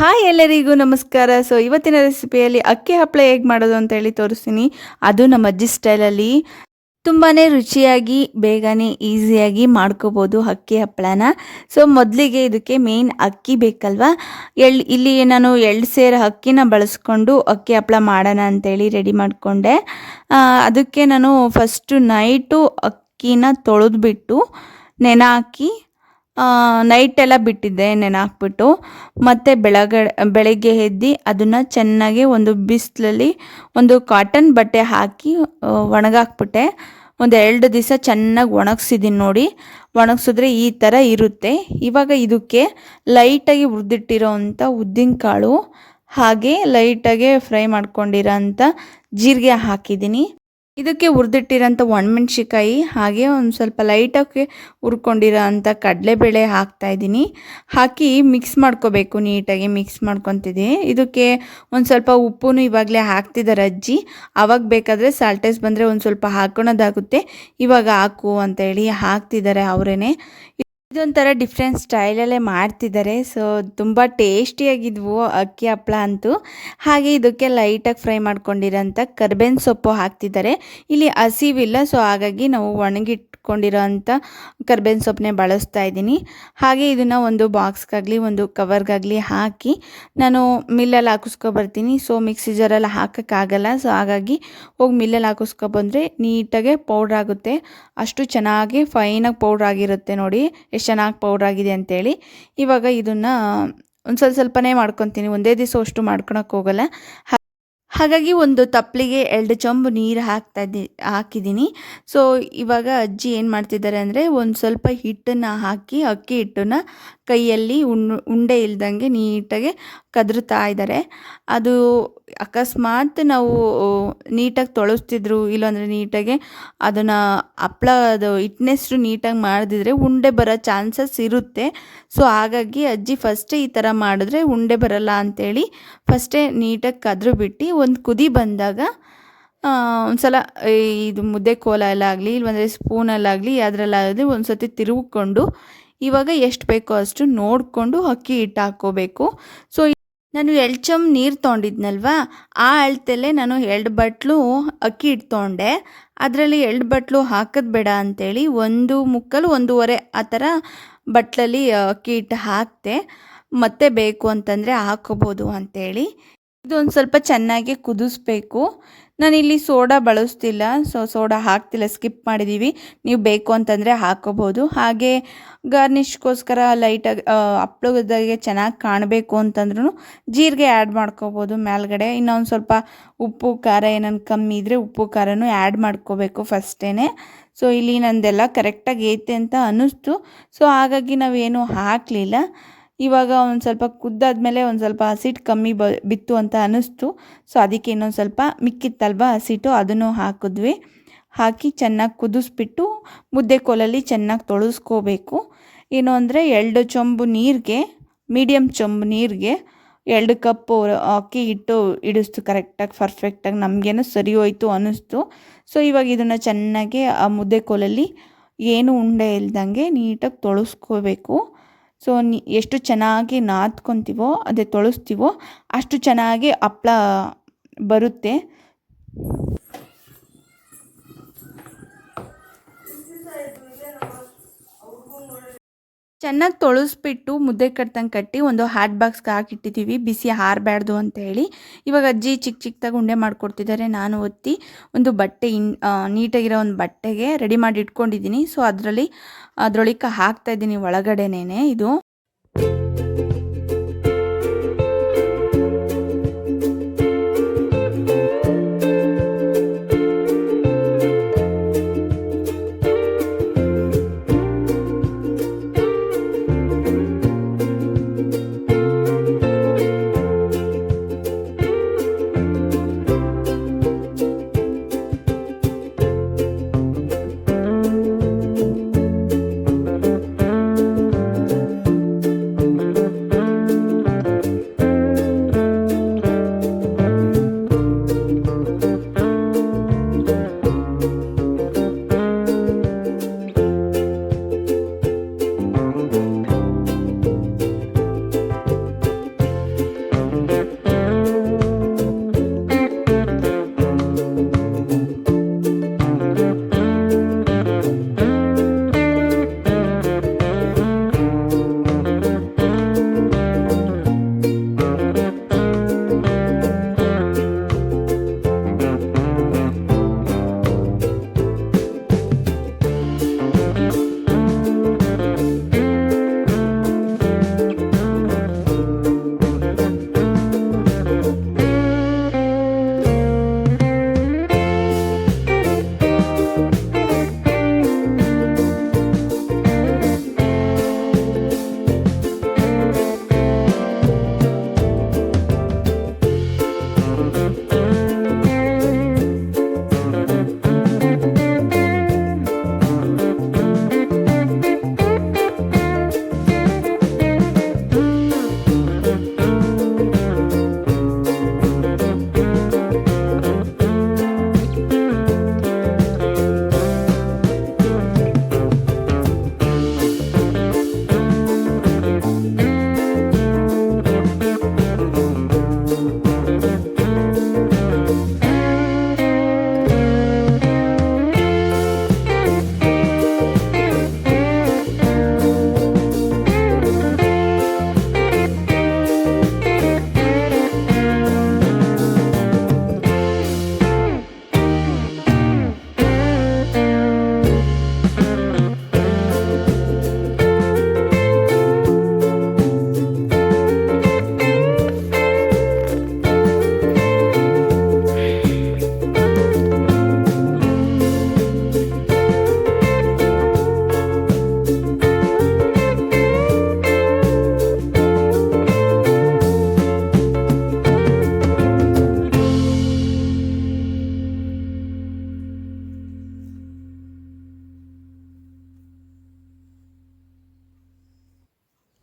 Hi ಎಲ್ಲರಿಗೂ ನಮಸ್ಕಾರ. So ಇವತ್ತಿನ ರೆಸಿಪಿಯಲ್ಲಿ ಅಕ್ಕಿ ಹಪ್ಪಳ ಹೇಗೆ ಮಾಡೋದು ಅಂತ ಹೇಳಿ ತೋರಿಸ್ತೀನಿ. ಅದು ನಮ್ಮ ಅಜ್ಜಿ ಸ್ಟೈಲಲ್ಲಿ ತುಂಬಾ ರುಚಿಯಾಗಿ ಬೇಗನೆ ಈಸಿಯಾಗಿ ಮಾಡ್ಕೋಬೋದು ಅಕ್ಕಿ ಹಪ್ಪಳನ. ಸೊ ಮೊದಲಿಗೆ ಇದಕ್ಕೆ ಮೇನ್ ಅಕ್ಕಿ ಬೇಕಲ್ವಾ. ಇಲ್ಲಿ ನಾನು ಎಳ್ಳು ಸೇರು ಅಕ್ಕಿನ ಬಳಸ್ಕೊಂಡು ಅಕ್ಕಿ ಹಪ್ಪಳ ಮಾಡೋಣ ಅಂತೇಳಿ ರೆಡಿ ಮಾಡಿಕೊಂಡೆ. ಅದಕ್ಕೆ ನಾನು ಫಸ್ಟು ನೈಟು ಅಕ್ಕಿನ ತೊಳೆದ್ಬಿಟ್ಟು ನೆನೆ ಹಾಕಿ ನೈಟೆಲ್ಲ ಬಿಟ್ಟಿದ್ದೆ ನೆನೆ ಹಾಕ್ಬಿಟ್ಟು, ಮತ್ತು ಬೆಳಗ್ಗೆ ಎದ್ದು ಅದನ್ನು ಚೆನ್ನಾಗಿ ಒಂದು ಬಿಸಿಲಲ್ಲಿ ಒಂದು ಕಾಟನ್ ಬಟ್ಟೆ ಹಾಕಿ ಒಣಗಾಕ್ಬಿಟ್ಟೆ. ಒಂದು 2 ದಿವಸ ಚೆನ್ನಾಗಿ ಒಣಗಿಸಿದ್ದೀನಿ ನೋಡಿ. ಒಣಗಿಸಿದ್ರೆ ಈ ಥರ ಇರುತ್ತೆ. ಇವಾಗ ಇದಕ್ಕೆ ಲೈಟಾಗಿ ಹುರಿದಿಟ್ಟಿರೋ ಅಂಥ ಉದ್ದಿನಕಾಳು ಹಾಗೆ ಲೈಟಾಗೆ ಫ್ರೈ ಮಾಡ್ಕೊಂಡಿರೋ ಅಂಥ ಜೀರಿಗೆ ಹಾಕಿದ್ದೀನಿ. ಇದಕ್ಕೆ ಹುರಿದಿಟ್ಟಿರೋಂಥ ಒಣಮೆಣ್ಸಿಕಾಯಿ ಹಾಗೆ ಒಂದು ಸ್ವಲ್ಪ ಲೈಟಾಗಿ ಹುರ್ಕೊಂಡಿರೋ ಅಂಥ ಕಡಲೆಬೇಳೆ ಹಾಕ್ತಾಯಿದ್ದೀನಿ. ಹಾಕಿ ಮಿಕ್ಸ್ ಮಾಡ್ಕೋಬೇಕು, ನೀಟಾಗಿ ಮಿಕ್ಸ್ ಮಾಡ್ಕೊತಿದ್ದೀನಿ. ಇದಕ್ಕೆ ಒಂದು ಸ್ವಲ್ಪ ಉಪ್ಪು ಇವಾಗಲೇ ಹಾಕ್ತಿದ್ದಾರೆ ಅಜ್ಜಿ. ಆವಾಗ ಬೇಕಾದರೆ ಸಾಲ್ಟೇಸ್ ಬಂದರೆ ಒಂದು ಸ್ವಲ್ಪ ಹಾಕ್ಕೊಳೋದಾಗುತ್ತೆ. ಇವಾಗ ಹಾಕು ಅಂತೇಳಿ ಹಾಕ್ತಿದ್ದಾರೆ ಅವರೇ. ಇದೊಂಥರ ಡಿಫ್ರೆಂಟ್ ಸ್ಟೈಲಲ್ಲೇ ಮಾಡ್ತಿದ್ದಾರೆ. ಸೊ ತುಂಬ ಟೇಸ್ಟಿಯಾಗಿದ್ವು ಅಕ್ಕಿ ಹಪ್ಪಳ ಅಂತೂ. ಹಾಗೆ ಇದಕ್ಕೆ ಲೈಟಾಗಿ ಫ್ರೈ ಮಾಡ್ಕೊಂಡಿರೋಂಥ ಕರ್ಬೇವಿನ ಸೊಪ್ಪು ಹಾಕ್ತಿದ್ದಾರೆ. ಇಲ್ಲಿ ಹಸಿವಿಲ್ಲ, ಸೊ ಹಾಗಾಗಿ ನಾವು ಒಣಗಿಟ್ಕೊಂಡಿರೋ ಅಂಥ ಕರ್ಬೇವಿನ ಸೊಪ್ಪನ್ನೇ ಬಳಸ್ತಾ ಇದ್ದೀನಿ. ಹಾಗೆ ಇದನ್ನು ಒಂದು ಬಾಕ್ಸ್ಗಾಗಲಿ ಒಂದು ಕವರ್ಗಾಗಲಿ ಹಾಕಿ ನಾನು ಮಿಲ್ಲಲ್ಲಿ ಹಾಕಿಸ್ಕೊಬರ್ತೀನಿ. ಸೊ ಮಿಕ್ಸಿ ಜಾರಲ್ಲಿ ಹಾಕೋಕ್ಕಾಗಲ್ಲ. ಸೊ ಹಾಗಾಗಿ ಹೋಗಿ ಮಿಲ್ಲಲ್ಲಿ ಹಾಕಿಸ್ಕೊಬಂದರೆ ನೀಟಾಗೆ ಪೌಡ್ರ್ ಆಗುತ್ತೆ. ಅಷ್ಟು ಚೆನ್ನಾಗಿ ಫೈನಾಗಿ ಪೌಡ್ರ್ ಆಗಿರುತ್ತೆ ನೋಡಿ, ಎಷ್ಟು ಚೆನ್ನಾಗಿ ಪೌಡ್ರ್ ಆಗಿದೆ ಅಂತೇಳಿ. ಇವಾಗ ಇದನ್ನು ಒಂದು ಸ್ವಲ್ಪನೇ ಮಾಡ್ಕೊತೀನಿ, ಒಂದೇ ದಿವಸ ಅಷ್ಟು ಮಾಡ್ಕೊಳಕ್ಕೆ ಹೋಗಲ್ಲ. ಹಾಗಾಗಿ ಒಂದು ತಪ್ಪಲಿಗೆ 2 ಚೊಂಬು ನೀರು ಹಾಕಿದ್ದೀನಿ. ಸೊ ಇವಾಗ ಅಜ್ಜಿ ಏನು ಮಾಡ್ತಿದ್ದಾರೆ ಅಂದರೆ ಒಂದು ಸ್ವಲ್ಪ ಹಿಟ್ಟನ್ನು ಹಾಕಿ ಅಕ್ಕಿ ಹಿಟ್ಟನ್ನು ಕೈಯಲ್ಲಿ ಉಂಡೆ ಇಲ್ದಂಗೆ ನೀಟಾಗಿ ಕದರ್ತಾ ಇದ್ದಾರೆ. ಅದು ಅಕಸ್ಮಾತ್ ನಾವು ನೀಟಾಗಿ ತೊಳಸ್ತಿದ್ರು, ಇಲ್ಲಾಂದರೆ ನೀಟಾಗಿ ಅದನ್ನು ಹಪ್ಳದ ಹಿಟ್ಟನೆಷ್ಟು ನೀಟಾಗಿ ಮಾಡಿದ್ರೆ ಉಂಡೆ ಬರೋ ಚಾನ್ಸಸ್ ಇರುತ್ತೆ. ಸೊ ಹಾಗಾಗಿ ಅಜ್ಜಿ ಫಸ್ಟೇ ಈ ಥರ ಮಾಡಿದ್ರೆ ಉಂಡೆ ಬರಲ್ಲ ಅಂಥೇಳಿ ಫಸ್ಟೇ ನೀಟಾಗಿ ಕದ್ರು ಬಿಟ್ಟು ಒಂದು ಕುದಿ ಬಂದಾಗ ಒಂದು ಸಲ ಇದು ಮುದ್ದೆ ಕೋಲಲ್ಲಾಗಲಿ ಇಲ್ಲಾಂದರೆ ಸ್ಪೂನಲ್ಲಾಗಲಿ ಅದರಲ್ಲಾಗಲಿ ಒಂದು ಸತಿ ತಿರುಗಿಕೊಂಡು ಇವಾಗ ಎಷ್ಟು ಬೇಕೋ ಅಷ್ಟು ನೋಡಿಕೊಂಡು ಅಕ್ಕಿ ಹಿಟ್ಟು ಹಾಕ್ಕೋಬೇಕು. ಸೊ ನಾನು 2 ಚಮಚ ನೀರು ತೊಗೊಂಡಿದ್ನಲ್ವ, ಆ ಅಳತೆಯಲ್ಲೇ ನಾನು 2 ಬಟ್ಲು ಅಕ್ಕಿ ಹಿಟ್ಟು ತೊಗೊಂಡೆ. ಅದರಲ್ಲಿ 2 ಬಟ್ಲು ಹಾಕೋದು ಬೇಡ ಅಂಥೇಳಿ 1 ಮುಕ್ಕಾಲು 1.5 ಆ ಥರ ಬಟ್ಲಲ್ಲಿ ಅಕ್ಕಿ ಹಿಟ್ಟು ಹಾಕಿದೆ. ಮತ್ತೆ ಬೇಕು ಅಂತಂದರೆ ಹಾಕ್ಕೋಬೋದು ಅಂಥೇಳಿ. ಇದೊಂದು ಸ್ವಲ್ಪ ಚೆನ್ನಾಗಿ ಕುದಿಸ್ಬೇಕು. ನಾನಿಲ್ಲಿ ಸೋಡಾ ಬಳಸ್ತಿಲ್ಲ, ಸೊ ಸೋಡಾ ಹಾಕ್ತಿಲ್ಲ, ಸ್ಕಿಪ್ ಮಾಡಿದ್ದೀವಿ. ನೀವು ಬೇಕು ಅಂತಂದರೆ ಹಾಕ್ಕೋಬೋದು. ಹಾಗೆ ಗಾರ್ನಿಷ್ಗೋಸ್ಕರ ಲೈಟಾಗಿ ಹಪ್ಳದಾಗೆ ಚೆನ್ನಾಗಿ ಕಾಣಬೇಕು ಅಂತಂದ್ರೂ ಜೀರಿಗೆ ಆ್ಯಡ್ ಮಾಡ್ಕೋಬೋದು ಮೇಲ್ಗಡೆ. ಇನ್ನೊಂದು ಸ್ವಲ್ಪ ಉಪ್ಪು ಖಾರ ಏನಾದ್ರು ಕಮ್ಮಿ ಇದ್ದರೆ ಉಪ್ಪು ಖಾರನೂ ಆ್ಯಡ್ ಮಾಡ್ಕೋಬೇಕು ಫಸ್ಟೇ. ಸೊ ಇಲ್ಲಿ ನಂದೆಲ್ಲ ಕರೆಕ್ಟಾಗಿ ಐತೆ ಅಂತ ಅನ್ನಿಸ್ತು. ಸೊ ಹಾಗಾಗಿ ನಾವೇನು ಹಾಕಲಿಲ್ಲ. ಇವಾಗ ಒಂದು ಸ್ವಲ್ಪ ಕುದ್ದಾದ್ಮೇಲೆ ಒಂದು ಸ್ವಲ್ಪ ಹಸಿಟ್ಟು ಕಮ್ಮಿ ಬಿತ್ತು ಅಂತ ಅನ್ನಿಸ್ತು. ಸೊ ಅದಕ್ಕೆ ಇನ್ನೊಂದು ಸ್ವಲ್ಪ ಮಿಕ್ಕಿತ್ತಲ್ವ ಹಸಿಟ್ಟು, ಅದನ್ನು ಹಾಕಿದ್ವಿ. ಹಾಕಿ ಚೆನ್ನಾಗಿ ಕುದಿಸ್ಬಿಟ್ಟು ಮುದ್ದೆ ಕೋಲಲ್ಲಿ ಚೆನ್ನಾಗಿ ತೊಳಸ್ಕೋಬೇಕು. ಏನು ಅಂದರೆ 2 ಚೊಂಬು ನೀರಿಗೆ, ಮೀಡಿಯಮ್ ಚೊಂಬು ನೀರಿಗೆ 2 ಕಪ್ಪು ಅಕ್ಕಿ ಹಿಟ್ಟು ಇಡಿಸ್ತು ಕರೆಕ್ಟಾಗಿ ಪರ್ಫೆಕ್ಟಾಗಿ. ನಮಗೇನೋ ಸರಿ ಹೋಯ್ತು ಅನ್ನಿಸ್ತು. ಸೊ ಇವಾಗ ಇದನ್ನು ಚೆನ್ನಾಗಿ ಆ ಮುದ್ದೆ ಕೋಲಲ್ಲಿ ಏನು ಉಂಡೆ ಇಲ್ದಂಗೆ ನೀಟಾಗಿ ತೊಳಸ್ಕೋಬೇಕು. ಸೊ ಎಷ್ಟು ಚೆನ್ನಾಗಿ ನಾದ್ಕೊತೀವೋ ಅದೇ ತೊಳಸ್ತೀವೋ ಅಷ್ಟು ಚೆನ್ನಾಗಿ ಹಪ್ಳ ಬರುತ್ತೆ. ಚೆನ್ನಾಗಿ ತೊಳಸ್ಬಿಟ್ಟು ಮುದ್ದೆ ಕಟ್ಟಿ ಒಂದು ಹಾಟ್ ಬಾಕ್ಸ್ಗೆ ಹಾಕಿಟ್ಟಿದ್ದೀವಿ, ಬಿಸಿ ಹಾರಬಾರ್ದು ಅಂತ ಹೇಳಿ. ಇವಾಗ ಅಜ್ಜಿ ಚಿಕ್ಕ ಚಿಕ್ಕದಾಗಿ ಉಂಡೆ ಮಾಡಿಕೊಡ್ತಿದ್ದಾರೆ. ನಾನು ಒತ್ತಿ ಒಂದು ಬಟ್ಟೆ ನೀಟಾಗಿರೋ ಒಂದು ಬಟ್ಟೆಗೆ ರೆಡಿ ಮಾಡಿ ಇಟ್ಕೊಂಡಿದ್ದೀನಿ. ಸೊ ಅದರೊಳಗೆ ಹಾಕ್ತಾಯಿದ್ದೀನಿ ಒಳಗಡೆನೇ ಇದು.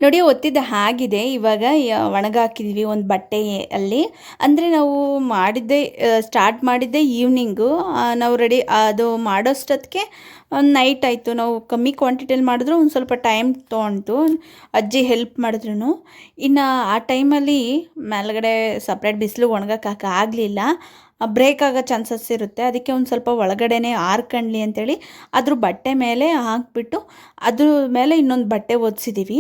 ನೋಡಿ ಒತ್ತಿದ್ದು ಆಗಿದೆ. ಇವಾಗ ಒಣಗಾಕಿದ್ದೀವಿ ಒಂದು ಬಟ್ಟೆಯಲ್ಲಿ. ಅಂದರೆ ನಾವು ಮಾಡಿದ್ದೇ ಸ್ಟಾರ್ಟ್ ಮಾಡಿದ್ದೇ ಈವ್ನಿಂಗು. ನಾವು ರೆಡಿ ಅದು ಮಾಡೋಷ್ಟೊತ್ತಿಗೆ ಒಂದು ನೈಟ್ ಆಯಿತು. ನಾವು ಕಮ್ಮಿ ಕ್ವಾಂಟಿಟಿಯಲ್ಲಿ ಮಾಡಿದ್ರು ಒಂದು ಸ್ವಲ್ಪ ಟೈಮ್ ತೊಗೊಂಡು ಅಜ್ಜಿ ಹೆಲ್ಪ್ ಮಾಡಿದ್ರು. ಇನ್ನು ಆ ಟೈಮಲ್ಲಿ ಮೇಲ್ಗಡೆ ಸಪ್ರೇಟ್ ಬಿಸಿಲು ಒಣಗಕ್ಕೆ ಆಗಲಿಲ್ಲ. ಬ್ರೇಕ್ ಆಗೋ ಚಾನ್ಸಸ್ ಇರುತ್ತೆ. ಅದಕ್ಕೆ ಒಂದು ಸ್ವಲ್ಪ ಒಳಗಡೆನೇ ಆರ್ಕಣ್ಲಿ ಅಂತೇಳಿ ಅದ್ರ ಬಟ್ಟೆ ಮೇಲೆ ಹಾಕಿಬಿಟ್ಟು ಅದ್ರ ಮೇಲೆ ಇನ್ನೊಂದು ಬಟ್ಟೆ ಒದಿಸಿದ್ದೀವಿ.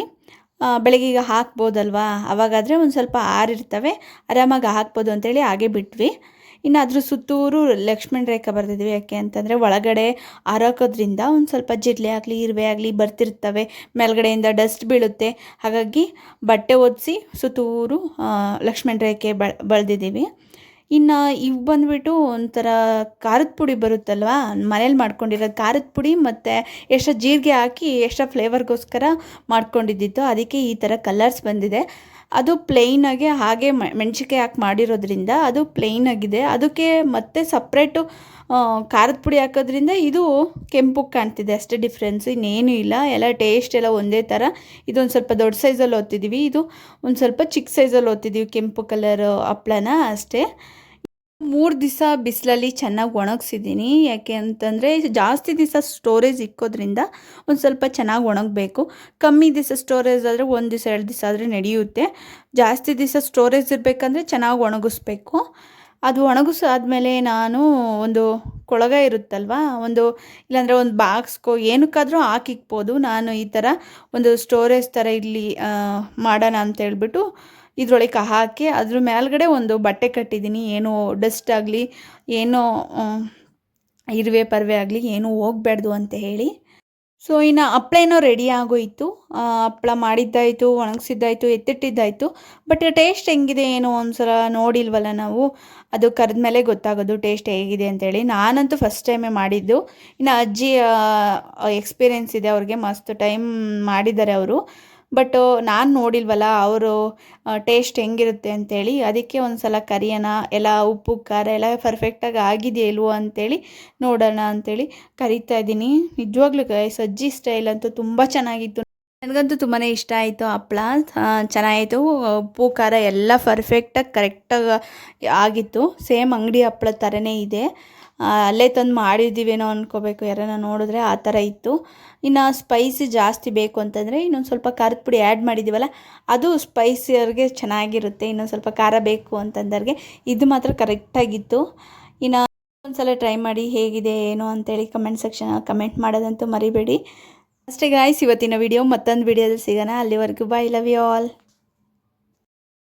ಬೆಳಗ್ಗೆ ಈಗ ಹಾಕ್ಬೋದಲ್ವಾ, ಅವಾಗಾದರೆ ಒಂದು ಸ್ವಲ್ಪ ಆರಿರ್ತವೆ, ಆರಾಮಾಗಿ ಹಾಕ್ಬೋದು ಅಂತೇಳಿ ಹಾಗೆ ಬಿಟ್ವಿ. ಇನ್ನು ಅದ್ರ ಸುತ್ತೂರು ಲಕ್ಷ್ಮಣ ರೇಖೆ ಬರೆದಿದ್ವಿ. ಯಾಕೆ ಅಂತಂದರೆ ಒಳಗಡೆ ಹಾರಾಕೋದ್ರಿಂದ ಒಂದು ಸ್ವಲ್ಪ ಜಿರಳೆ ಆಗಲಿ ಇರುವೆ ಆಗಲಿ ಬರ್ತಿರ್ತವೆ, ಮೇಲ್ಗಡೆಯಿಂದ ಡಸ್ಟ್ ಬೀಳುತ್ತೆ. ಹಾಗಾಗಿ ಬಟ್ಟೆ ಒದಿಸಿ ಸುತ್ತೂರು ಲಕ್ಷ್ಮಣ ರೇಖೆ ಬಳೆದಿದ್ದೀವಿ. ಇನ್ನು ಇವು ಬಂದುಬಿಟ್ಟು ಒಂಥರ ಖಾರದ ಪುಡಿ ಬರುತ್ತಲ್ವ, ಮನೇಲಿ ಮಾಡ್ಕೊಂಡಿರೋದು ಖಾರದ ಪುಡಿ ಮತ್ತು ಎಕ್ಸ್ಟ್ರಾ ಜೀರಿಗೆ ಹಾಕಿ ಎಕ್ಸ್ಟ್ರಾ ಫ್ಲೇವರ್ಗೋಸ್ಕರ ಮಾಡ್ಕೊಂಡಿದ್ದಿತ್ತು. ಅದಕ್ಕೆ ಈ ಥರ ಕಲರ್ಸ್ ಬಂದಿದೆ. ಅದು ಪ್ಲೇಯ್ನಾಗೆ ಹಾಗೆ ಮೆಣಸಿನ್ಕಾಯಿ ಹಾಕಿ ಮಾಡಿರೋದ್ರಿಂದ ಅದು ಪ್ಲೇಯ್ನಾಗಿದೆ. ಅದಕ್ಕೆ ಮತ್ತೆ ಸಪ್ರೇಟು ಖಾರದ ಪುಡಿ ಹಾಕೋದ್ರಿಂದ ಇದು ಕೆಂಪಗೆ ಕಾಣ್ತಿದೆ, ಅಷ್ಟೇ ಡಿಫ್ರೆನ್ಸ್, ಇನ್ನೇನು ಇಲ್ಲ. ಎಲ್ಲ ಟೇಸ್ಟ್ ಎಲ್ಲ ಒಂದೇ ಥರ. ಇದೊಂದು ಸ್ವಲ್ಪ ದೊಡ್ಡ ಸೈಜಲ್ಲಿ ಒತ್ತಿದ್ದೀವಿ, ಇದು ಒಂದು ಸ್ವಲ್ಪ ಚಿಕ್ಕ ಸೈಜಲ್ಲಿ ಒತ್ತಿದ್ದೀವಿ ಕೆಂಪು ಕಲರ್ ಹಪ್ಳನ ಅಷ್ಟೇ. 3 ದಿವಸ ಬಿಸಿಲಲ್ಲಿ ಚೆನ್ನಾಗಿ ಒಣಗಿಸಿದ್ದೀನಿ. ಯಾಕೆ ಅಂತಂದರೆ ಜಾಸ್ತಿ ದಿವಸ ಸ್ಟೋರೇಜ್ ಇಕ್ಕೋದ್ರಿಂದ ಒಂದು ಸ್ವಲ್ಪ ಚೆನ್ನಾಗಿ ಒಣಗಬೇಕು. ಕಮ್ಮಿ ದಿವಸ ಸ್ಟೋರೇಜ್ ಆದರೆ 1 ದಿವಸ 2 ದಿವಸ ಆದರೆ ನಡೆಯುತ್ತೆ. ಜಾಸ್ತಿ ದಿವಸ ಸ್ಟೋರೇಜ್ ಇರಬೇಕಂದ್ರೆ ಚೆನ್ನಾಗಿ ಒಣಗಿಸ್ಬೇಕು. ಅದು ಒಣಗಿಸಾದ್ಮೇಲೆ ನಾನು ಒಂದು ಕೊಳಗ ಇರುತ್ತಲ್ವ, ಇಲ್ಲಾಂದರೆ ಒಂದು ಬಾಕ್ಸ್ಗೋ ಏನಕ್ಕಾದರೂ ಹಾಕಿಕ್ಬೋದು. ನಾನು ಈ ಥರ ಒಂದು ಸ್ಟೋರೇಜ್ ಥರ ಇಲ್ಲಿ ಮಾಡೋಣ ಅಂತೇಳ್ಬಿಟ್ಟು ಇದ್ರೊಳಗೆ ಹಾಕಿ ಅದ್ರ ಮೇಲ್ಗಡೆ ಒಂದು ಬಟ್ಟೆ ಕಟ್ಟಿದ್ದೀನಿ. ಏನೋ ಡಸ್ಟ್ ಆಗಲಿ ಏನೋ ಇರುವೆ ಪರ್ವೆ ಆಗಲಿ ಏನೂ ಹೋಗಬಾರ್ದು ಅಂತ ಹೇಳಿ. ಸೊ ಇನ್ನು ಹಪ್ಳ ಏನೋ ರೆಡಿ ಆಗೋಯಿತು. ಹಪ್ಳ ಮಾಡಿದ್ದಾಯಿತು, ಒಣಗಿಸಿದ್ದಾಯಿತು, ಎತ್ತಿಟ್ಟಿದ್ದಾಯಿತು. ಬಟ್ ಟೇಸ್ಟ್ ಹೆಂಗಿದೆ ಏನೋ ಒಂದು ಸಲ ನೋಡಿಲ್ವಲ್ಲ ನಾವು, ಅದು ಕರೆದ ಮೇಲೆ ಗೊತ್ತಾಗೋದು ಟೇಸ್ಟ್ ಹೇಗಿದೆ ಅಂತೇಳಿ. ನಾನಂತೂ ಫಸ್ಟ್ ಟೈಮೇ ಮಾಡಿದ್ದು. ಇನ್ನು ಅಜ್ಜಿ ಎಕ್ಸ್ಪೀರಿಯೆನ್ಸ್ ಇದೆ ಅವ್ರಿಗೆ, ಮಸ್ತ್ ಟೈಮ್ ಮಾಡಿದ್ದಾರೆ ಅವರು. ಬಟ್ ನಾನು ನೋಡಿಲ್ವಲ್ಲ ಅವರು ಟೇಸ್ಟ್ ಹೆಂಗಿರುತ್ತೆ ಅಂತೇಳಿ, ಅದಕ್ಕೆ ಒಂದು ಸಲ ಕರಿಯೋಣ, ಎಲ್ಲ ಉಪ್ಪು ಖಾರ ಎಲ್ಲ ಪರ್ಫೆಕ್ಟಾಗಿ ಆಗಿದೆಯೋ ಇಲ್ವೋ ಅಂತೇಳಿ ನೋಡೋಣ ಅಂತೇಳಿ ಕರಿತಾ ಇದ್ದೀನಿ. ನಿಜವಾಗ್ಲೂ ಗೈಸ್ ಅಜ್ಜಿ ಸ್ಟೈಲ್ ಅಂತೂ ತುಂಬ ಚೆನ್ನಾಗಿತ್ತು. ನನಗಂತೂ ತುಂಬಾ ಇಷ್ಟ ಆಯಿತು. ಹಪ್ಳ ಚೆನ್ನಾಗಿತ್ತು, ಉಪ್ಪು ಖಾರ ಎಲ್ಲ ಪರ್ಫೆಕ್ಟಾಗಿ ಕರೆಕ್ಟಾಗಿ ಆಗಿತ್ತು. ಸೇಮ್ ಅಂಗಡಿ ಹಪ್ಳ ಥರನೇ ಇದೆ. ಅಲ್ಲೇ ತಂದು ಮಾಡಿದ್ದೀವೇನೋ ಅಂದ್ಕೋಬೇಕು ಯಾರನ್ನ ನೋಡಿದ್ರೆ, ಆ ಥರ ಇತ್ತು. ಇನ್ನು ಸ್ಪೈಸಿ ಜಾಸ್ತಿ ಬೇಕು ಅಂತಂದರೆ ಇನ್ನೊಂದು ಸ್ವಲ್ಪ ಖಾರದ ಪುಡಿ ಆ್ಯಡ್ ಮಾಡಿದ್ದೀವಲ್ಲ, ಅದು ಸ್ಪೈಸಿಯವ್ರಿಗೆ ಚೆನ್ನಾಗಿರುತ್ತೆ. ಇನ್ನೊಂದು ಸ್ವಲ್ಪ ಖಾರ ಬೇಕು ಅಂತಂದವ್ರಿಗೆ ಇದು ಮಾತ್ರ ಕರೆಕ್ಟಾಗಿತ್ತು. ಇನ್ನು ಒಂದು ಸಲ ಟ್ರೈ ಮಾಡಿ ಹೇಗಿದೆ ಏನು ಅಂತೇಳಿ ಕಮೆಂಟ್ ಸೆಕ್ಷನಲ್ಲಿ ಕಮೆಂಟ್ ಮಾಡೋದಂತೂ ಮರಿಬೇಡಿ. ಅಷ್ಟೇ ಗಾಯ್ಸ್, ಇವತ್ತಿನ ವಿಡಿಯೋ ಮತ್ತೊಂದು ವಿಡಿಯೋದಲ್ಲಿ ಸಿಗೋಣ. ಅಲ್ಲಿವರೆಗೂ ಬಾಯ್, ಲವ್ ಯು ಆಲ್.